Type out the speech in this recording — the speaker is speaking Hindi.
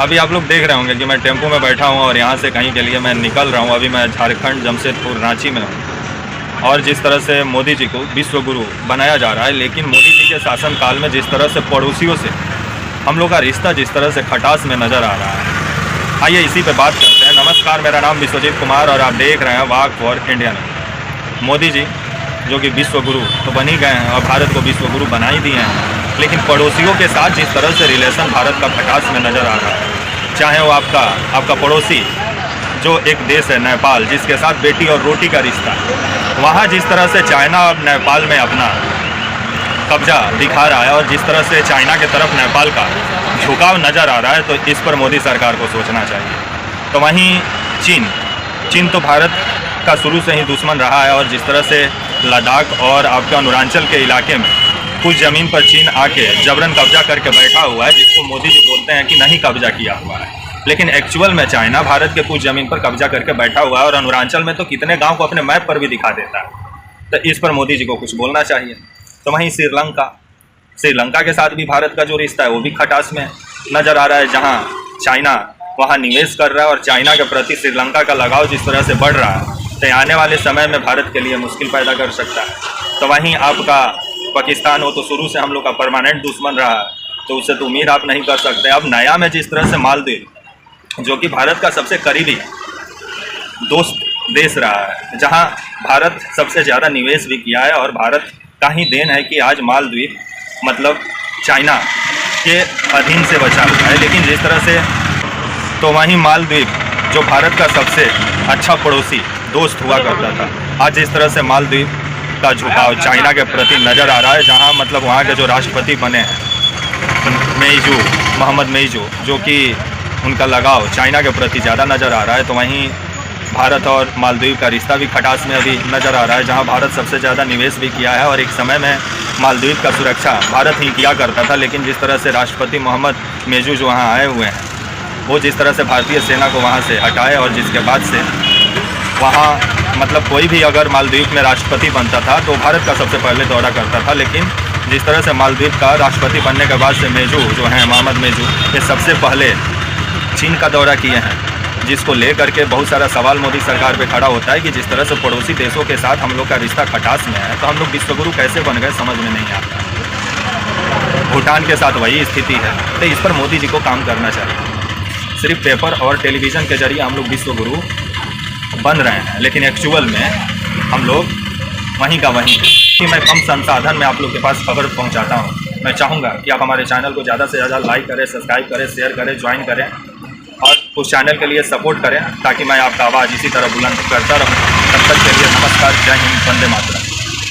अभी आप लोग देख रहे होंगे कि मैं टेम्पो में बैठा हूँ और यहाँ से कहीं के लिए मैं निकल रहा हूँ। अभी मैं झारखंड जमशेदपुर रांची में हूँ। और जिस तरह से मोदी जी को विश्व गुरु बनाया जा रहा है, लेकिन मोदी जी के शासनकाल में जिस तरह से पड़ोसियों से हम लोग का रिश्ता जिस तरह से खटास में नज़र आ रहा है, आइए इसी पे बात करते हैं। नमस्कार, मेरा नाम विश्वजीत कुमार और आप देख रहे हैं वाक फॉर इंडिया। मोदी जी जो कि विश्व गुरु तो बन ही गए हैं और भारत को विश्व गुरु बना ही दिए हैं, लेकिन पड़ोसियों के साथ जिस तरह से रिलेशन भारत का खटास में नज़र आ रहा है, चाहे वो आपका पड़ोसी जो एक देश है नेपाल, जिसके साथ बेटी और रोटी का रिश्ता है, वहाँ जिस तरह से चाइना अब नेपाल में अपना कब्जा दिखा रहा है और जिस तरह से चाइना की तरफ नेपाल का झुकाव नज़र आ रहा है, तो इस पर मोदी सरकार को सोचना चाहिए। तो वहीं चीन तो भारत का शुरू से ही दुश्मन रहा है और जिस तरह से लद्दाख और आपका अरुणाचल के इलाके में कुछ ज़मीन पर चीन आके जबरन कब्जा करके बैठा हुआ है, जिसको मोदी जी बोलते हैं कि नहीं कब्जा किया हुआ है, लेकिन एक्चुअल में चाइना भारत के कुछ ज़मीन पर कब्जा करके बैठा हुआ है और अरुणाचल में तो कितने गांव को अपने मैप पर भी दिखा देता है। तो इस पर मोदी जी को कुछ बोलना चाहिए। तो वहीं श्रीलंका के साथ भी भारत का जो रिश्ता है वो भी खटास में नज़र आ रहा है, जहाँ चाइना वहाँ निवेश कर रहा है और चाइना के प्रति श्रीलंका का लगाव जिस तरह से बढ़ रहा है, तो आने वाले समय में भारत के लिए मुश्किल पैदा कर सकता है। तो वहीं आपका पाकिस्तान हो तो शुरू से हम लोग का परमानेंट दुश्मन रहा है, तो उससे तो उम्मीद आप नहीं कर सकते। अब नया में जिस तरह से मालदीव जो कि भारत का सबसे करीबी दोस्त देश रहा है, जहां भारत सबसे ज़्यादा निवेश भी किया है और भारत का ही देन है कि आज मालदीव मतलब चाइना के अधीन से बचा हुआ है। लेकिन जिस तरह से तो वहीं मालदीव जो भारत का सबसे अच्छा पड़ोसी दोस्त हुआ करता था, आज जिस तरह से मालदीव का झुकाव चाइना के प्रति नज़र आ रहा है, जहां मतलब वहां के जो राष्ट्रपति बने हैं मोहम्मद मेइजू, जो कि उनका लगाव चाइना के प्रति ज़्यादा नज़र आ रहा है। तो वहीं भारत और मालदीव का रिश्ता भी खटास में अभी नज़र आ रहा है, जहां भारत सबसे ज़्यादा निवेश भी किया है और एक समय में मालदीव का सुरक्षा भारत ही किया करता था। लेकिन जिस तरह से राष्ट्रपति मोहम्मद मेइजू जो वहाँ आए हुए हैं, वो जिस तरह से भारतीय सेना को वहाँ से हटाए और जिसके बाद से वहाँ मतलब कोई भी अगर मालदीव में राष्ट्रपति बनता था तो भारत का सबसे पहले दौरा करता था। लेकिन जिस तरह से मालदीव का राष्ट्रपति बनने के बाद से मेइजू जो हैं मोहम्मद मेइजू, ये सबसे पहले चीन का दौरा किए हैं, जिसको लेकर के बहुत सारा सवाल मोदी सरकार पे खड़ा होता है कि जिस तरह से पड़ोसी देशों के साथ हम लोग का रिश्ता खटास में है, तो हम लोग विश्वगुरु कैसे बन गए समझ में नहीं आता। भूटान के साथ वही स्थिति है। तो इस पर मोदी जी को काम करना चाहिए। सिर्फ पेपर और टेलीविज़न के जरिए हम लोग विश्वगुरु बन रहे हैं, लेकिन एक्चुअल में हम लोग वहीं का वहीं कि मैं कम संसाधन में आप लोग के पास खबर पहुंचाता हूं। मैं चाहूँगा कि आप हमारे चैनल को ज़्यादा से ज़्यादा लाइक करें, सब्सक्राइब करें, शेयर करें, ज्वाइन करें और उस चैनल के लिए सपोर्ट करें, ताकि मैं आपका आवाज़ इसी तरह बुलंद करता रहूँ। तब तक के लिए नमस्कार, जय हिंद, वंदे मातरम।